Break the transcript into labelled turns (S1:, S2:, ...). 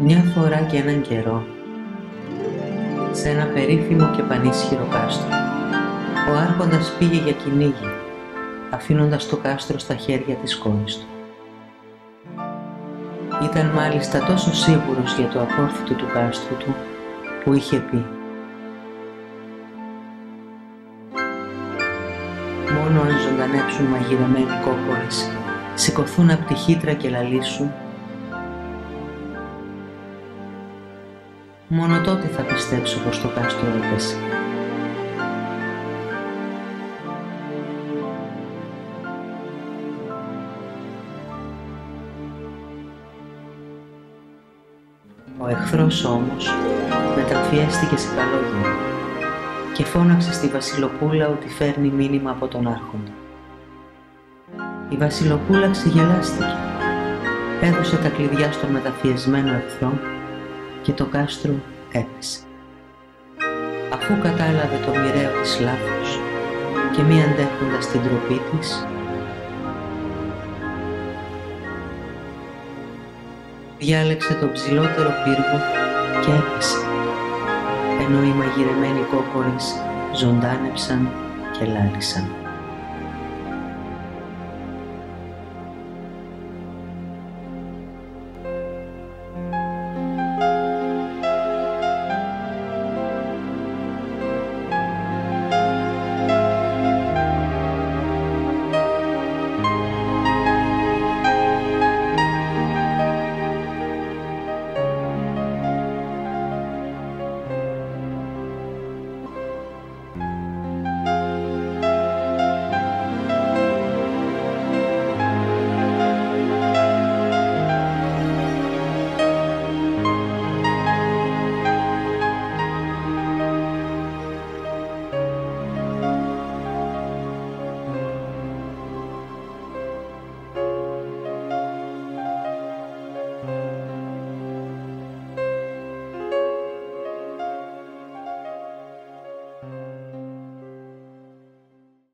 S1: Μια φορά και έναν καιρό, σε ένα περίφημο και πανίσχυρο κάστρο, ο άρχοντας πήγε για κυνήγι, αφήνοντας το κάστρο στα χέρια της κόρης του. Ήταν μάλιστα τόσο σίγουρος για το απόρθητο του κάστρου του, που είχε πει: «Μόνο αν ζωντανέψουν μαγειρεμένοι κόκορες, σηκωθούν απ' τη χύτρα και λαλήσουν, μόνο τότε θα πιστέψω πως το κάστρο έπεσε». Ο εχθρός όμως μεταμφιέστηκε σε καλόγερο και φώναξε στη Βασιλοπούλα ότι φέρνει μήνυμα από τον άρχοντα. Η Βασιλοπούλα ξεγελάστηκε, έδωσε τα κλειδιά στον μεταφιεσμένο εχθρό και το κάστρο έπεσε. Αφού κατάλαβε το μοιραίο της λάθος και μη αντέχοντας την ντροπή της, διάλεξε τον ψηλότερο πύργο και έπεσε, ενώ οι μαγειρεμένοι κόκορες ζωντάνεψαν και λάλησαν.